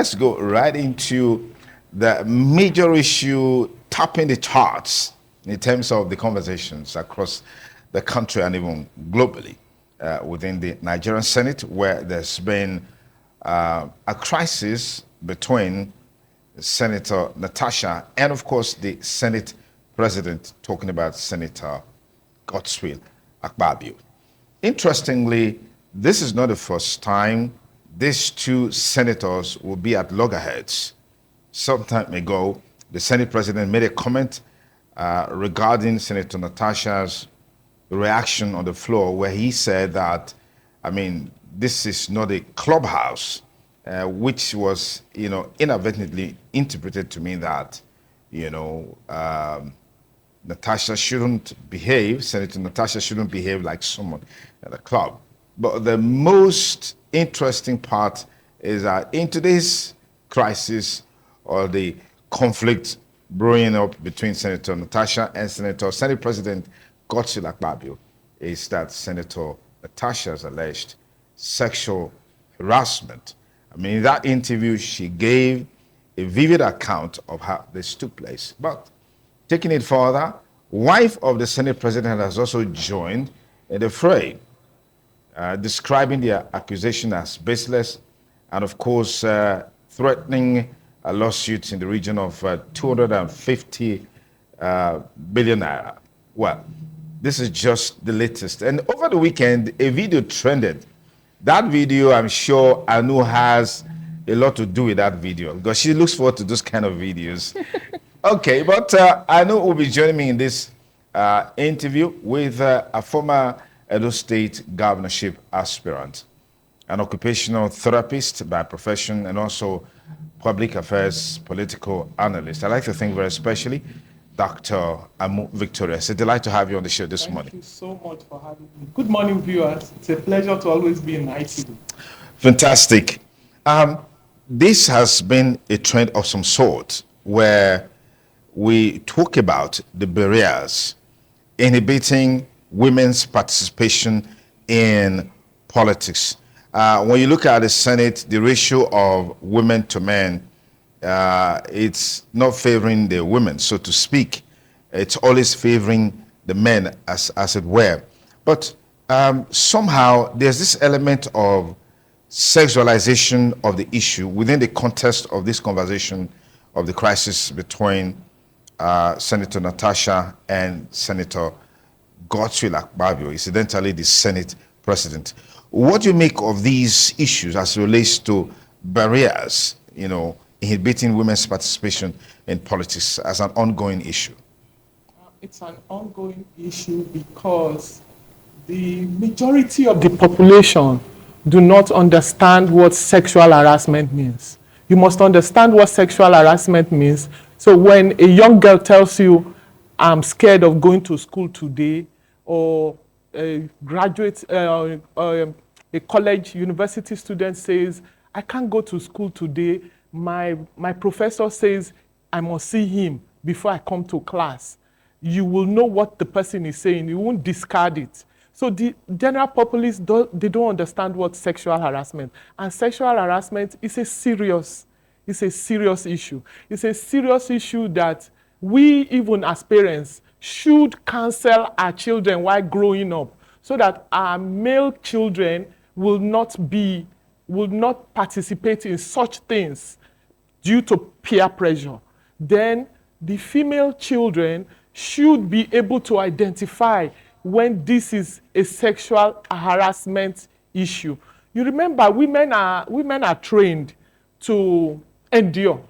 let's go right into the major issue topping the charts in terms of the conversations across the country and even globally within the Nigerian Senate, where there's been a crisis between Senator Natasha and, of course, the Senate President, talking about Senator Godswill Akpabio. Interestingly, this is not the first time these two senators will be at loggerheads. Some time ago, the Senate President made a comment regarding Senator Natasha's reaction on the floor, where he said that, I mean, this is not a clubhouse, which was, inadvertently interpreted to mean that, Natasha shouldn't behave, Senator Natasha shouldn't behave like someone at a club. But the most interesting part is that in today's crisis or the conflict brewing up between Senator Natasha and Senate President Godswill Akpabio is that Senator Natasha has alleged sexual harassment. I mean, in that interview, she gave a vivid account of how this took place. But taking it further, wife of the Senate President has also joined in the fray, describing the accusation as baseless and, of course, threatening a lawsuit in the region of 250 billion naira. Well, this is just the latest. And over the weekend, a video trended. That video, I'm sure Anu has a lot to do with that video because she looks forward to those kind of videos. Okay, but Anu will be joining me in this interview with a former Edo State governorship aspirant, an occupational therapist by profession, and also public affairs political analyst. I'd like to thank very especially Dr. Amu Victoria. It's a delight to have you on the show this morning. Thank you so much for having me. Good morning, viewers. It's a pleasure to always be in ITV. Fantastic. This has been a trend of some sort where we talk about the barriers inhibiting women's participation in politics. When you look at the Senate, the ratio of women to men, it's not favoring the women, so to speak. It's always favoring the men, as it were. But somehow there's this element of sexualization of the issue within the context of this conversation of the crisis between Senator Natasha and Senator Godswill Akpabio, incidentally the Senate President. What do you make of these issues as it relates to barriers, inhibiting women's participation in politics as an ongoing issue? It's an ongoing issue because the majority of the population do not understand what sexual harassment means. You must understand what sexual harassment means. So when a young girl tells you, I'm scared of going to school today, or a graduate, a college, university student says, I can't go to school today. My professor says I must see him before I come to class. You will know what the person is saying. You won't discard it. So the general populace, they don't understand what sexual harassment. And sexual harassment is a serious issue. It's a serious issue that we, even as parents, should counsel our children while growing up so that our male children will not participate in such things due to peer pressure. Then the female children should be able to identify when this is a sexual harassment issue. You remember, women are trained to endure.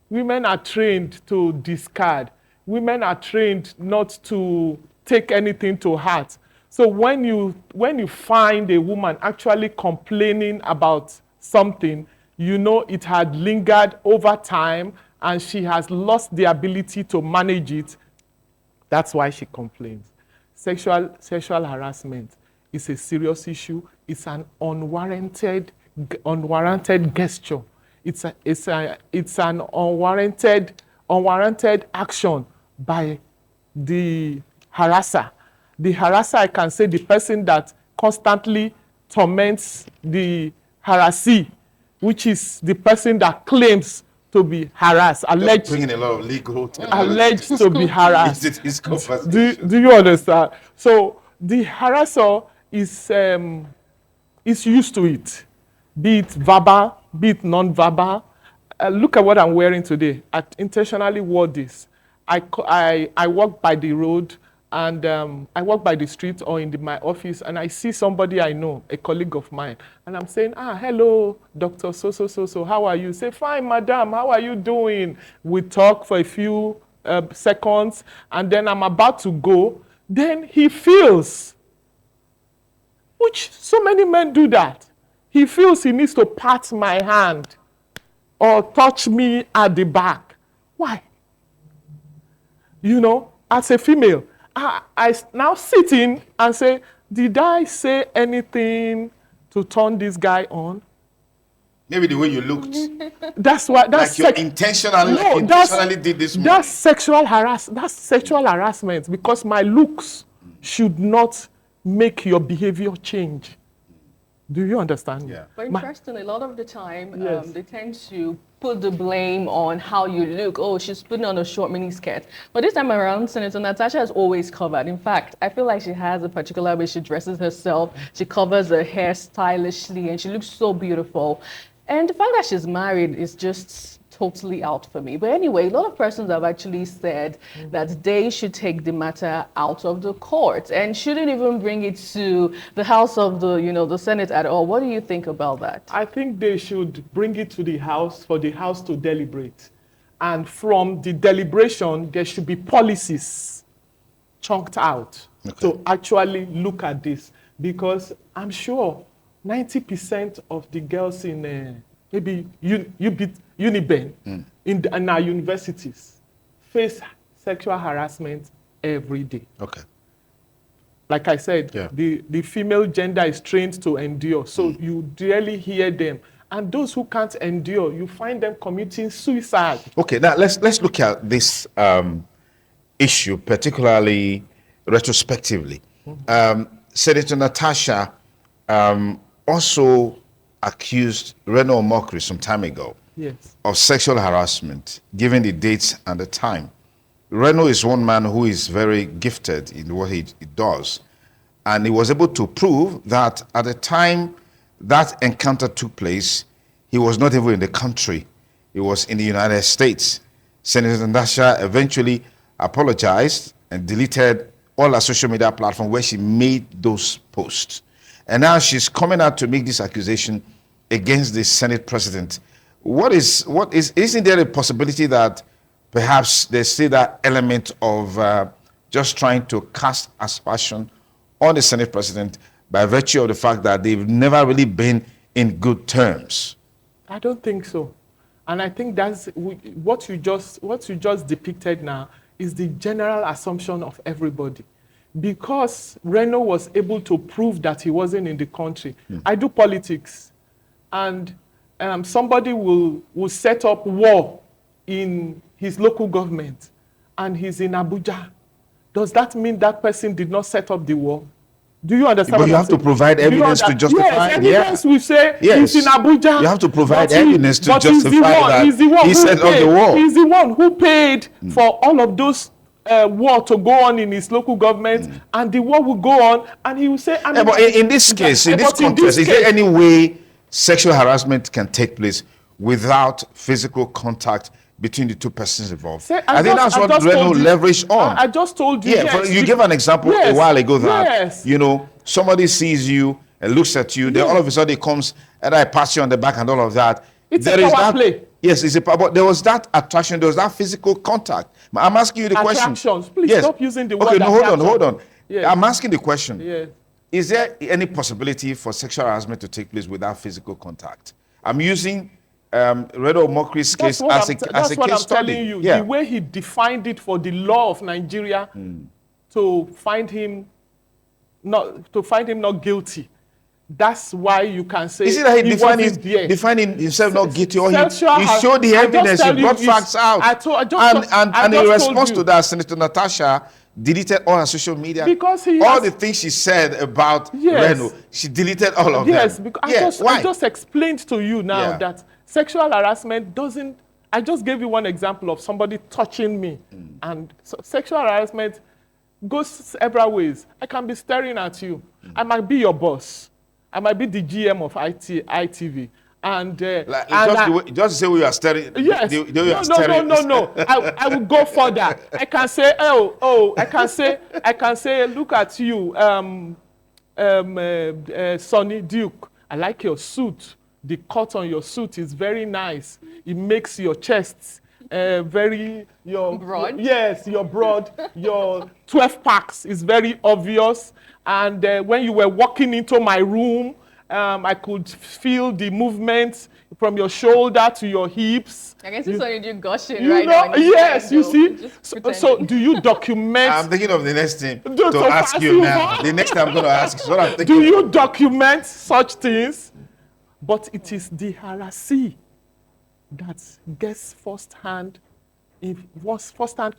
Women are trained to discard. Women are trained not to take anything to heart. So when you find a woman actually complaining about something, you know it had lingered over time and she has lost the ability to manage it. That's why she complains. Sexual harassment is a serious issue. It's an unwarranted gesture. It's an unwarranted action by the harasser. The harasser, I can say, the person that constantly torments the harassee. which is the person that claims to be harassed, alleged, bringing a lot of legal alleged to be harassed. Do you understand? So the harasser is used to it, be it verbal, be it non-verbal. Look at what I'm wearing today. I intentionally wore this. I walk by the road, and I walk by the street or in my office, and I see somebody I know, a colleague of mine, and I'm saying, hello, Dr. So, how are you? Say, fine, madam, how are you doing? We talk for a few seconds, and then I'm about to go. Then he feels, which so many men do that, he feels he needs to pat my hand or touch me at the back. Why? You know, as a female, I now sit in and say, did I say anything to turn this guy on? Maybe the way you looked. That's why. That's like you intentionally did this. That's sexual harassment, because my looks should not make your behavior change. Do you understand? Yeah. But interestingly, a lot of the time, they tend to put the blame on how you look. Oh, she's putting on a short mini skirt. But this time around, Senator Natasha has always covered. In fact, I feel like she has a particular way she dresses herself. She covers her hair stylishly, and she looks so beautiful. And the fact that she's married is just totally out for me. But anyway, a lot of persons have actually said that they should take the matter out of the court and shouldn't even bring it to the House of the Senate at all. What do you think about that? I think they should bring it to the House for the House to deliberate. And from the deliberation, there should be policies chunked out to actually look at this. Because I'm sure 90% of the girls in maybe Uniben in our universities face sexual harassment every day. Okay. Like I said, the female gender is trained to endure, so you rarely hear them. And those who can't endure, you find them committing suicide. Okay, now let's look at this issue, particularly retrospectively. Senator Natasha also accused Reno Omokri some time ago of sexual harassment, given the dates and the time. Reno is one man who is very gifted in what he does, and he was able to prove that at the time that encounter took place, he was not even in the country. He was in the United States. Senator Natasha eventually apologized and deleted all her social media platforms where she made those posts. And now she's coming out to make this accusation against the Senate president. Isn't there a possibility that perhaps there's still that element of just trying to cast aspersion on the Senate president by virtue of the fact that they've never really been in good terms? I don't think so. And I think that's what you just depicted now is the general assumption of everybody. Because Reno was able to prove that he wasn't in the country. I do politics, and somebody will set up war in his local government, and he's in Abuja. Does that mean that person did not set up the war? Do you understand? But you have to provide evidence to justify. Yes, evidence will say he's in Abuja. You have to provide evidence to justify that he set up the war. He's the one who paid for all of those war to go on in his local government, and the war will go on, and he will say, but in this case, in this context, is there any way sexual harassment can take place without physical contact between the two persons involved? I think that's what Reno leveraged on. I just told you. Yeah, you gave an example a while ago that, somebody sees you and looks at you, then all of a sudden it comes and I pass you on the back and all of that. It's a power play. Yes, it's a power, but there was that attraction, there was that physical contact. I'm asking you the question. Attractions. Please stop using the word attraction. Hold on. Yes. I'm asking the question. Yes. Is there any possibility for sexual harassment to take place without physical contact? I'm using Reno Omokri's case as a case study. That's what I'm telling you. The way he defined it for the law of Nigeria to find him not guilty. That's why you can say. Is it that he defining himself not guilty, or he showed the evidence, he brought facts out? And in response to that, Senator Natasha deleted all her social media. Because he all has, the things she said about yes, Reno, she deleted all of yes, them. because Why? I just explained to you now Yeah. that sexual harassment doesn't. I just gave you one example of somebody touching me, and so sexual harassment goes several ways. I can be staring at you. I might be your boss. I might be the GM of ITV. And, just say we are staring. yes. No. I will go further. I can say, I can say, look at you, Sonny Duke. I like your suit. The cut on your suit is very nice. It makes your chest very broad. Yes, your broad. Your 12 packs is very obvious. And when you were walking into my room, I could feel the movement from your shoulder to your hips. I can see Sonny Duke gushing You right know, now. yes, you see. So So do you document? I'm thinking of the next thing Don't to ask ask you you now. what? The next time I'm going to ask is what I'm thinking. Do you document such things? But it is the harassee that gets first-hand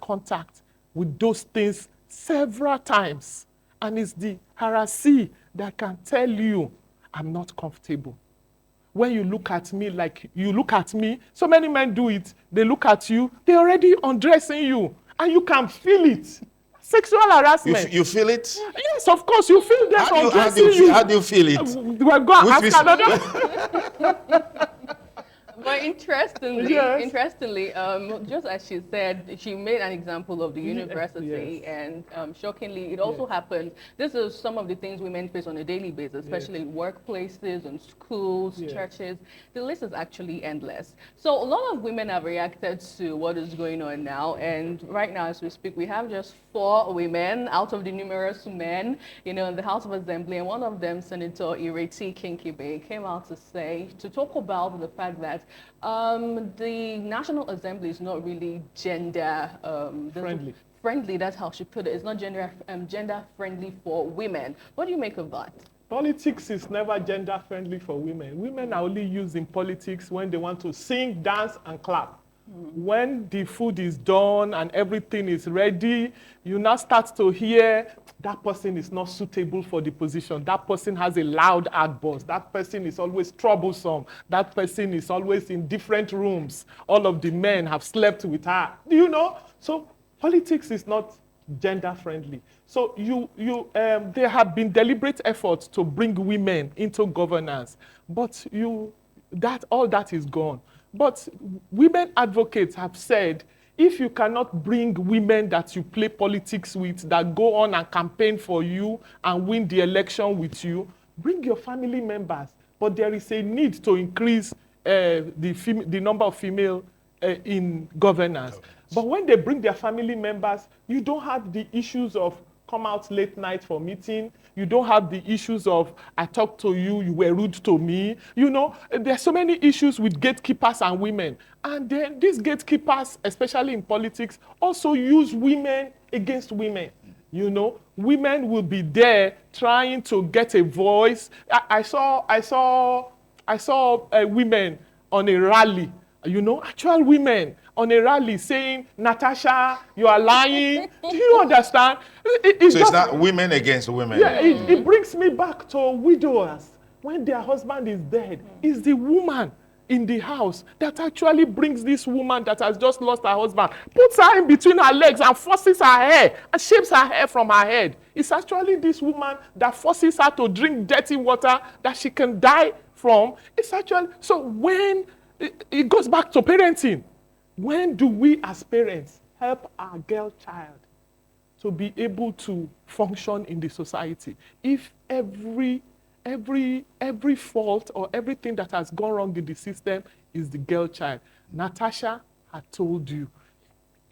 contact with those things several times. And it's the harassee that can tell you, I'm not comfortable. When you look at me like you look at me, so many men do it. They look at you, they're already undressing you, and you can feel it. Sexual harassment. You feel it? Yes, of course, you feel them undressing you. How do you feel it? We're going to ask another. But interestingly, Yes. just as she said, she made an example of the university, yes. and shockingly, it also happened. This is some of the things women face on a daily basis, especially in workplaces and schools, churches. The list is actually endless. So a lot of women have reacted to what is going on now, and right now, as we speak, we have just 4 women out of the numerous men, in the House of Assembly, and one of them, Senator Ireti Kinkibe, came out to talk about the fact that the National Assembly is not really gender friendly. That's how she put it. It's not gender friendly for women. What do you make of that? Politics is never gender friendly for women. Women are only used in politics when they want to sing, dance, and clap. When the food is done and everything is ready, you now start to hear that person is not suitable for the position. That person has a loud outburst. That person is always troublesome. That person is always in different rooms. All of the men have slept with her. Do you know? So politics is not gender friendly. So there have been deliberate efforts to bring women into governance, but all that is gone. But women advocates have said, if you cannot bring women that you play politics with, that go on and campaign for you and win the election with you, bring your family members. But there is a need to increase the number of female in governance. But when they bring their family members, you don't have the issues of come out late night for meeting. You don't have the issues of, I talked to you, you were rude to me. There are so many issues with gatekeepers and women. And then these gatekeepers, especially in politics, also use women against women. Women will be there trying to get a voice. I saw women on a rally, actual women on a rally saying, Natasha, you are lying. Do you understand? It's not women against women. Yeah, it brings me back to widowers. When their husband is dead, it's the woman in the house that actually brings this woman that has just lost her husband, puts her in between her legs and forces her hair and shapes her hair from her head. It's actually this woman that forces her to drink dirty water that she can die from. So when it goes back to parenting, when do we as parents help our girl child to be able to function in the society? If every fault or everything that has gone wrong in the system is the girl child. Natasha had told you.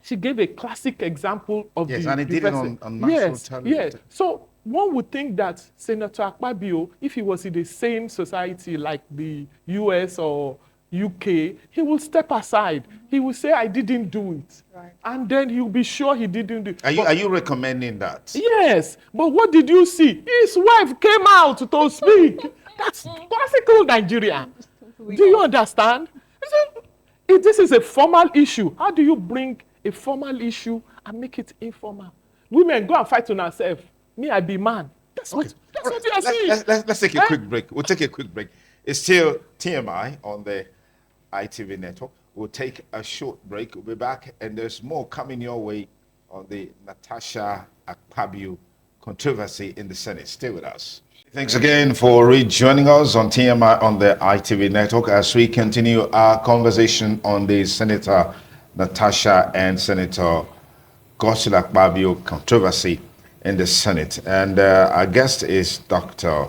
She gave a classic example of and he did it on national television. Yes. So one would think that Senator Akpabio, if he was in the same society like the US or UK, he will step aside. He will say, I didn't do it. Right. And then he'll be sure he didn't do it. Are you recommending that? Yes. But what did you see? His wife came out to speak. That's classical Nigeria. Do you understand? This is a formal issue. How do you bring a formal issue and make it informal? women go and fight on ourselves. Me, I be man. That's what you are saying. Let's take a quick break. We'll take a quick break. It's still TMI on the ITV network. We'll take a short break. We'll be back, and there's more coming your way on the Natasha Akpabio controversy in the Senate. Stay with us. Thanks again for rejoining us on TMI on the ITV network as we continue our conversation on the Senator Natasha and Senator Godswill Akpabio controversy in the Senate. And our guest is Dr.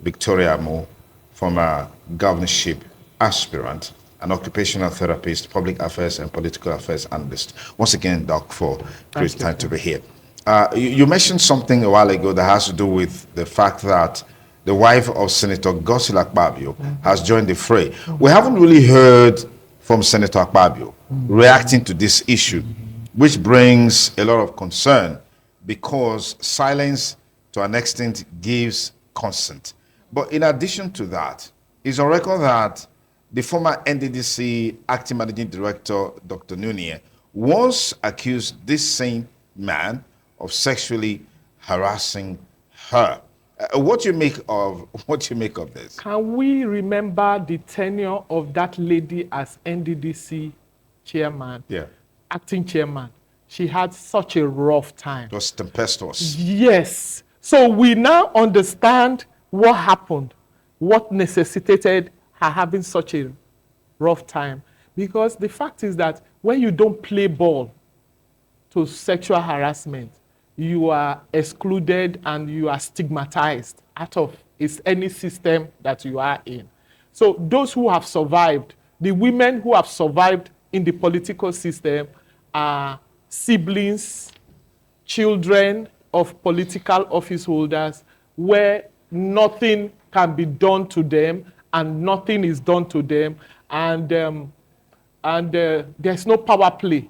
Victoria Mo, former governorship aspirant, an occupational therapist, public affairs and political affairs analyst. Once again, Doc, for great time to be here. You mentioned something a while ago that has to do with the fact that the wife of Senator Godswill Akpabio has joined the fray. We haven't really heard from Senator Akpabio reacting to this issue, which brings a lot of concern because silence to an extent gives consent. But in addition to that, it's on record that the former NDDC acting managing director, Dr. Nunez, once accused this same man of sexually harassing her. What do you make of this? Can we remember the tenure of that lady as NDDC chairman, acting chairman? She had such a rough time. It was tempestuous. Yes. So we now understand what happened, what necessitated her having such a rough time. Because the fact is that when you don't play ball to sexual harassment, you are excluded and you are stigmatized out of any system that you are in. So those who have survived, the women who have survived in the political system are siblings, children of political office holders, where nothing can be done to them and nothing is done to them, and there's no power play.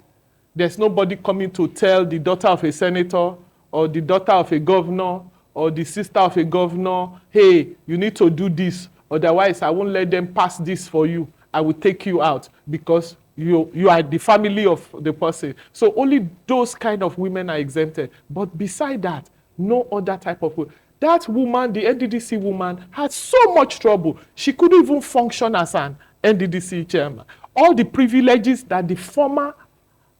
There's nobody coming to tell the daughter of a senator or the daughter of a governor or the sister of a governor, hey, you need to do this, otherwise I won't let them pass this for you. I will take you out because you are the family of the person. So only those kind of women are exempted. But beside that, no other type of woman. That woman, the NDDC woman, had so much trouble. She couldn't even function as an NDDC chairman. All the privileges that the former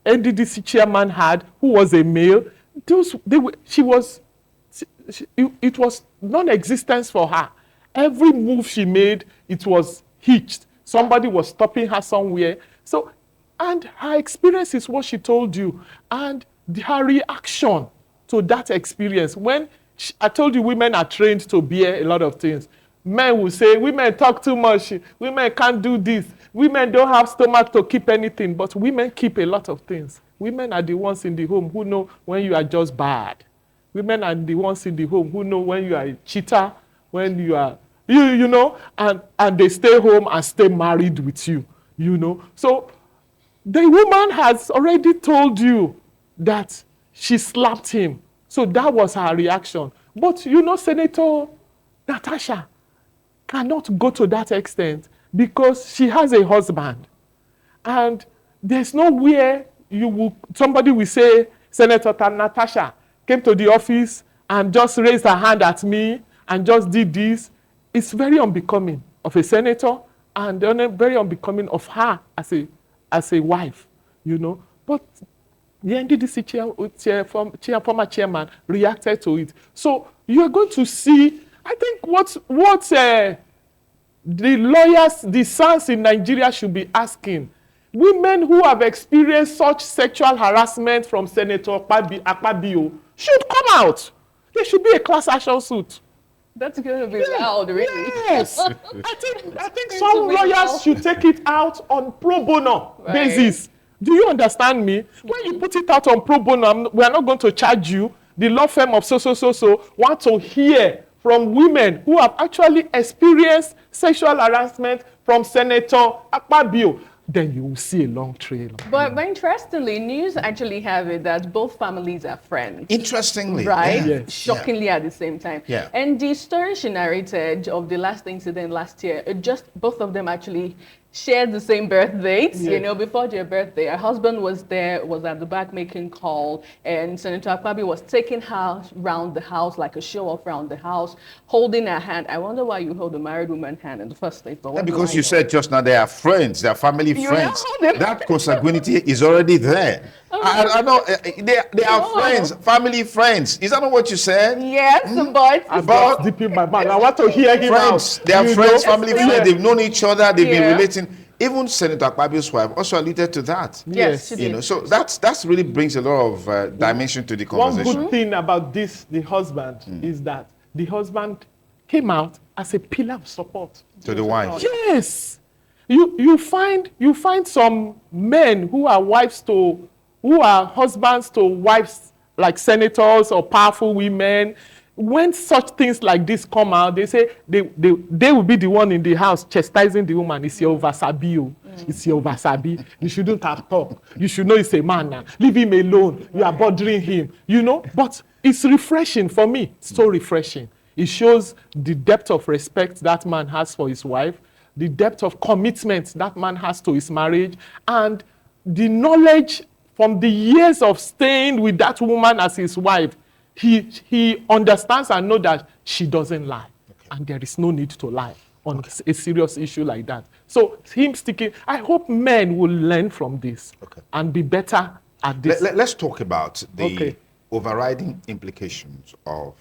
NDDC chairman had, who was a male, it was non-existent for her. Every move she made, it was hitched. Somebody was stopping her somewhere. So, and her experience is what she told you. And her reaction to that experience, when I told you women are trained to bear a lot of things. Men will say, women talk too much, women can't do this, women don't have stomach to keep anything, but women keep a lot of things. Women are the ones in the home who know when you are just bad. Women are the ones in the home who know when you are a cheater, when you are, you know, and they stay home and stay married with you, you know. So the woman has already told you that she slapped him. So that was her reaction. But you know, Senator Natasha cannot go to that extent because she has a husband. And there's nowhere somebody will say, Senator Natasha came to the office and just raised her hand at me and just did this. It's very unbecoming of a senator and very unbecoming of her as a wife, you know. But the NDDC former chairman reacted to it. So you are going to see, I think what the lawyers, the sons in Nigeria should be asking, women who have experienced such sexual harassment from Senator Akpabio should come out. There should be a class action suit. That's going to be loud, really. Yes. I think some lawyers should take it out on pro bono basis. Do you understand me? When you put it out on pro bono, we are not going to charge you. The law firm of so want to hear from women who have actually experienced sexual harassment from Senator Akpabio. Then you will see a long trail. But interestingly, news actually have it that both families are friends. Interestingly. Right? Yeah. Yes. Shockingly at the same time. Yeah. And the story she narrated of the last incident last year, both of them actually shared the same birth date, Yes. before their birthday. Her husband was there, was at the back making call, and Senator Akpabio was taking her around the house, like a show off around the house, holding her hand. I wonder why you hold a married woman's hand in the first place. But And because you said just now they are friends, they are family You friends. know them. That consanguinity is already there. I know they are No. friends, family friends. Is that not what you said? Yes, but About Deep in my mind. I want to hear him friends. out. They are You friends, know? family Yeah. friends. They've known each other. They've been Yeah. relating. Even Senator Akpabio's wife also alluded to that. yes, she did. So that's really brings a lot of dimension to the One conversation. good thing about the husband, is that the husband came out as a pillar of support To the wife. Yes, you find some men who are husbands to wives, like senators or powerful women. When such things like this come out, they say they will be the one in the house chastising the woman. It's your oversabi. It's your oversabi. You shouldn't have talked. You should know it's a man now. Leave him alone. You are bothering him. But it's refreshing for me. It's so refreshing. It shows the depth of respect that man has for his wife, the depth of commitment that man has to his marriage, and the knowledge from the years of staying with that woman as his wife. He understands and knows that she doesn't lie. Okay. And there is no need to lie on a serious issue like that. So him sticking, I hope men will learn from this and be better at this. Let's talk about the overriding implications of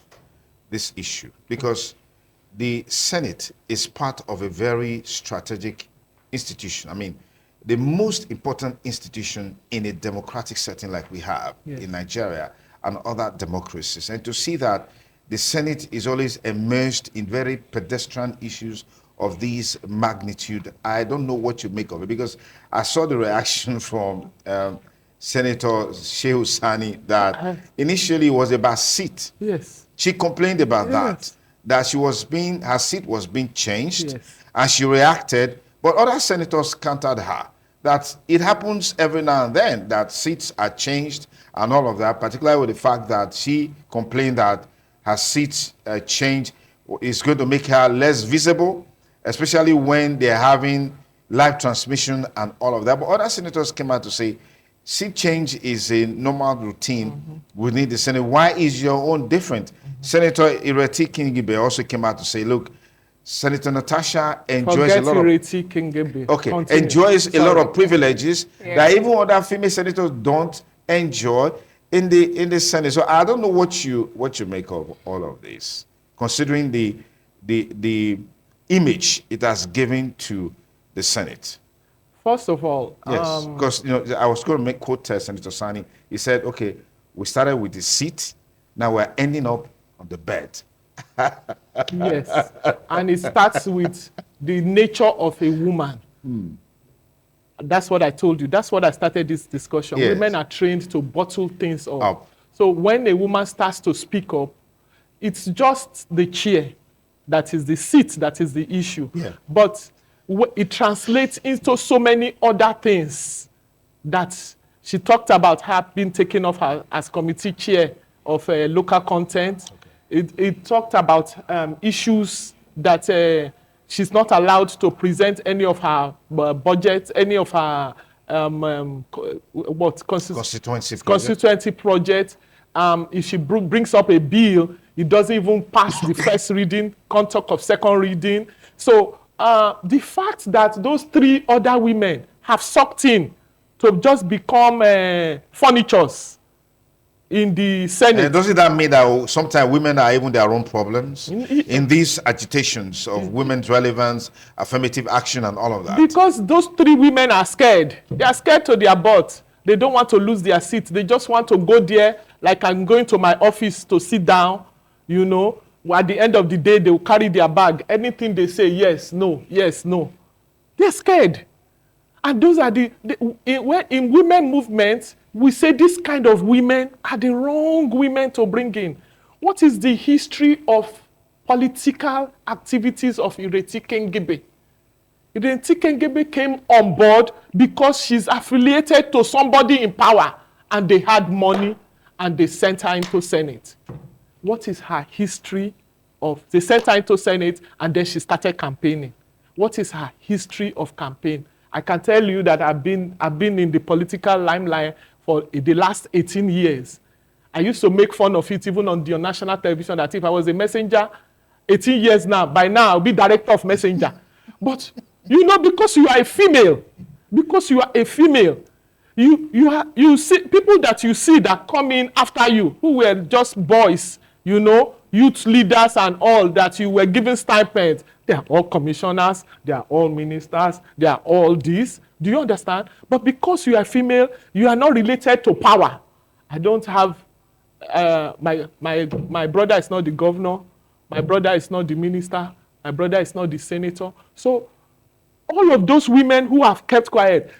this issue, because the Senate is part of a very strategic institution. I mean, the most important institution in a democratic setting like we have in Nigeria and other democracies. And to see that the Senate is always immersed in very pedestrian issues of this magnitude, I don't know what you make of it, because I saw the reaction from Senator Shehu Sani that initially it was about seat. Yes. She complained about that her seat was being changed, and she reacted, but other senators countered her that it happens every now and then that seats are changed and all of that, particularly with the fact that she complained that her seat change is going to make her less visible, especially when they're having live transmission and all of that. But other senators came out to say, seat change is a normal routine within the Senate. Why is your own different? Senator Ireti Kingibe also came out to say, look, Senator Natasha enjoys a lot of privileges that even other female senators don't enjoy in the Senate. So I don't know what you make of all of this, considering the image it has given to the Senate. First of all, yes, because I was going to quote Senator Sani. He said, "Okay, we started with the seat, now we're ending up on the bed." Yes, and it starts with the nature of a woman. That's what I told you. That's what I started this discussion. Yes. Women are trained to bottle things up. So when a woman starts to speak up, it's just the chair that is the seat that is the issue. Yeah. But it translates into so many other things that she talked about her being taken off her as committee chair of local content. It talked about issues that she's not allowed to present any of her budget, any of her constituency project. If she brings up a bill, it doesn't even pass the first reading, can't talk of second reading. So the fact that those three other women have sucked in to just become furnitures in the Senate. And doesn't that mean that sometimes women are even their own problems in these agitations of women's relevance, affirmative action, and all of that? Because those three women are scared. They are scared to their butt. They don't want to lose their seat. They just want to go there, like I'm going to my office to sit down, At the end of the day, they will carry their bag. Anything they say, yes, no, yes, no. They're scared. And those are in women movements, we say this kind of women are the wrong women to bring in. What is the history of political activities of Ireti Kengebe? Ireti Kengebe came on board because she's affiliated to somebody in power and they had money and they sent her into Senate. What is her history of, they sent her into Senate and then she started campaigning. what is her history of campaign. I can tell you that I've been in the political limelight for the last 18 years. I used to make fun of it even on the national television that if I was a messenger, 18 years now, by now I'll be director of messenger. But you know, because you are a female, you see people that you see that come in after you, who were just boys, you know, youth leaders and all, that you were giving stipends. They are all commissioners, they are all ministers, they are all this. Do you understand? But because you are female, you are not related to power. I don't have, my brother is not the governor, my brother is not the minister, my brother is not the senator. So all of those women who have kept quiet,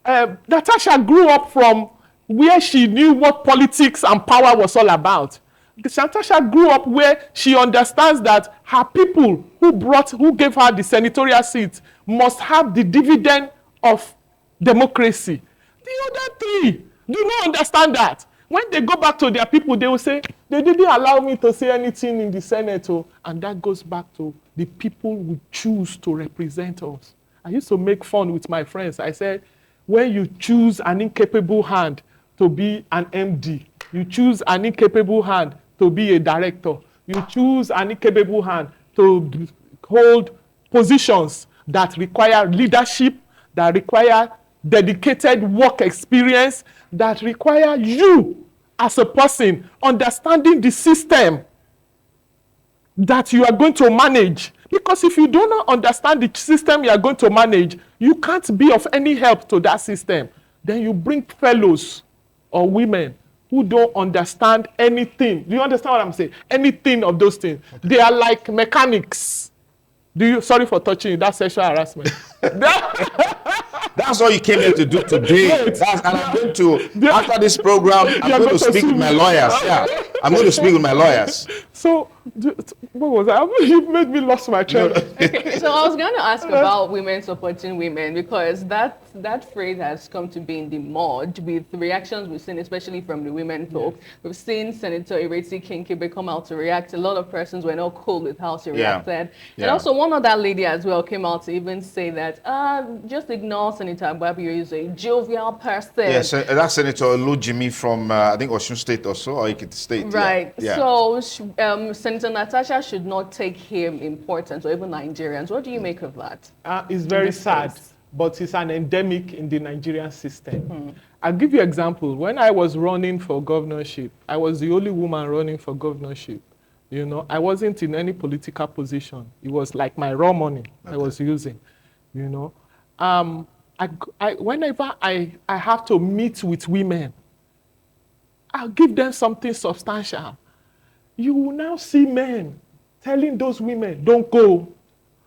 Natasha grew up from where she knew what politics and power was all about. Natasha grew up where she understands that her people who gave her the senatorial seat must have the dividend of democracy. The other three do not understand that. When they go back to their people, they will say, they didn't allow me to say anything in the Senate. And that goes back to the people who choose to represent us. I used to make fun with my friends. I said, when you choose an incapable hand to be an MD, you choose an incapable hand to be a director, you choose an incapable hand to hold positions that require leadership, that require dedicated work experience, that require you as a person understanding the system that you are going to manage. Because if you do not understand the system you are going to manage, you can't be of any help to that system. Then you bring fellows or women who don't understand anything. Do you understand what I'm saying? Anything of those things. They are like mechanics. Sorry for touching you, that's sexual harassment. That's all you came here to do today. And I'm going to, after this program, I'm going to speak with my lawyers. Yeah, I'm going to speak with my lawyers. So, what was that? You made me lost my train. Okay, so I was going to ask about women supporting women, because that phrase has come to be in the mud with the reactions we've seen, especially from the women folk. Yes. We've seen Senator Ireti Kinkibe come out to react. A lot of persons were not cool with how she reacted. Yeah. And also one other lady as well came out to even say that, just ignore Senator Akpabio, is a jovial person. Yes, that's Senator Olujimi from, I think, Osun State or so, or Ekiti State. Right. Yeah. So Senator Natasha should not take him importance, or even Nigerians. What do you make of that? It's very sad, but it's an endemic in the Nigerian system. I'll give you an example. When I was running for governorship, I was the only woman running for governorship. You know, I wasn't in any political position. It was like my raw money I was using, you know. Whenever I have to meet with women, I'll give them something substantial. You will now see men telling those women, don't go.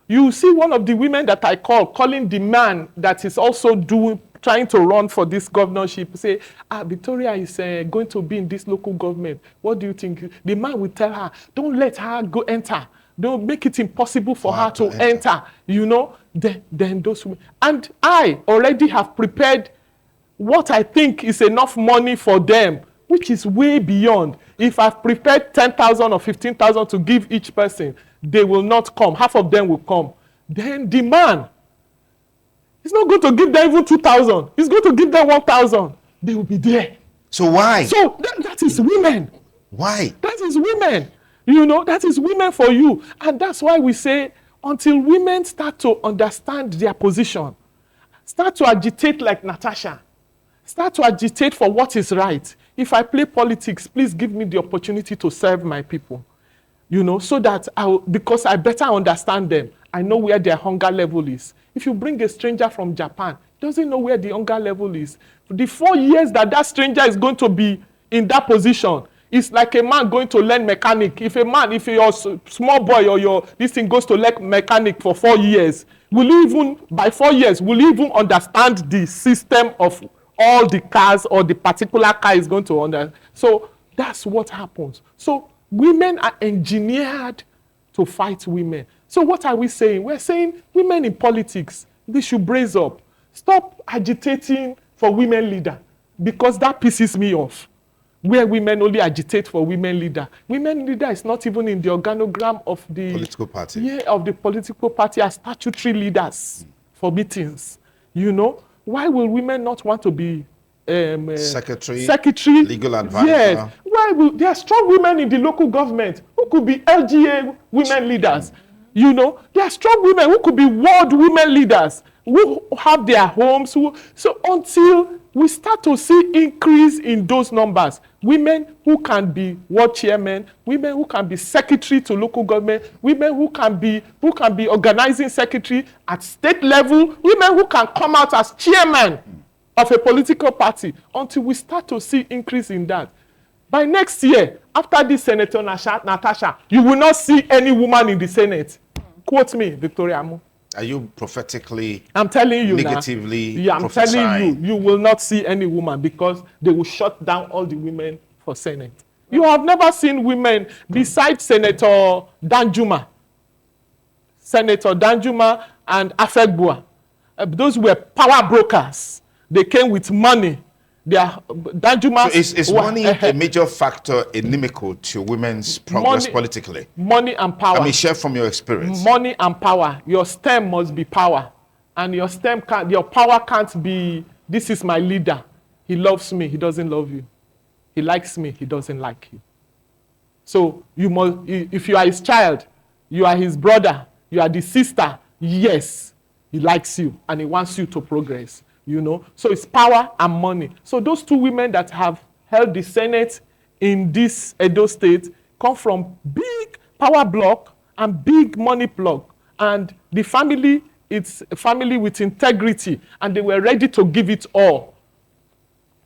You will see one of the women that I calling the man that is also trying to run for this governorship, say, Victoria is going to be in this local government. What do you think? The man will tell her, don't let her go enter. Don't make it impossible for her to enter. You know, then those women. And I already have prepared what I think is enough money for them, which is way beyond. If I've prepared 10,000 or 15,000 to give each person, they will not come. Half of them will come. Then the man, he's not going to give them even 2,000. He's going to give them 1,000. They will be there. So why? So that is women. Why? That is women. You know, that is women for you. And that's why we say, until women start to understand their position, start to agitate like Natasha, start to agitate for what is right. If I play politics, please give me the opportunity to serve my people. You know, so that because I better understand them. I know where their hunger level is. If you bring a stranger from Japan, doesn't know where the hunger level is. The 4 years that stranger is going to be in that position, it's like a man going to learn mechanic. If your small boy or this thing goes to learn mechanic for 4 years, by 4 years, will you even understand the system of all the cars, or the particular car is going to understand? So that's what happens. So women are engineered to fight women. So what are we saying? We're saying women in politics, they should brace up. Stop agitating for women leader, because that pisses me off. where women only agitate for women leader. Women leader is not even in the organogram of the political party. Yeah, of the political party as statutory leaders for meetings. You know, why will women not want to be secretary, legal advisor? Yes. Why will there are strong women in the local government who could be LGA women leaders? You know, there are strong women who could be world women leaders who have their homes. So until we start to see increase in those numbers, women who can be world chairmen, women who can be secretary to local government, women who can be organizing secretary at state level, women who can come out as chairman of a political party, until we start to see increase in that. By next year, after this Senator Natasha, you will not see any woman in the Senate. Quote me, Victoria Amu. Are you prophetically, I'm telling you negatively now, I'm telling you, you will not see any woman because they will shut down all the women for Senate. You have never seen women besides Senator Danjuma and Afegbua. Those were power brokers. They came with money. Danjuma. So is money a major factor inimical to women's progress politically? Money and power. I mean, share from your experience. Money and power. Your stem must be power, and your power can't be. This is my leader. He loves me. He doesn't love you. He likes me. He doesn't like you. So you must. If you are his child, you are his brother. You are the sister. Yes, he likes you and he wants you to progress. You know, so it's power and money. So those two women that have held the Senate in this Edo state come from big power block and big money block. And the family, it's a family with integrity, and they were ready to give it all.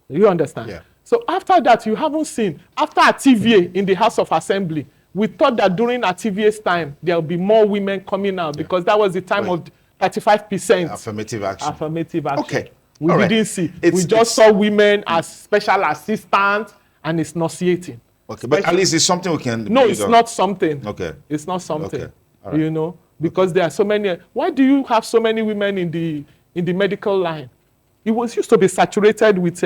You understand? Yeah. So after that, you haven't seen, after TVA in the House of Assembly, we thought that during TVA's time, there will be more women coming out because that was the time of 35% affirmative action. Affirmative action. Okay. We didn't see. We just saw women as special assistants, and it's nauseating. Okay, but at least it's something we can. No, it's not something. Okay. It's not something. Okay. All right. You know, because there are so many. Why do you have so many women in the medical line? It was used to be saturated with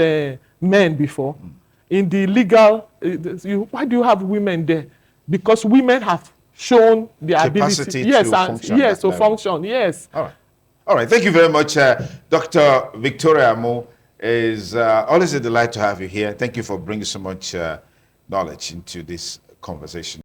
men before. In the legal, why do you have women there? Because women have shown their capacity ability. Yes, to function. Yes. All right. Thank you very much, Dr. Victoria Amu. Is always a delight to have you here. Thank you for bringing so much knowledge into this conversation.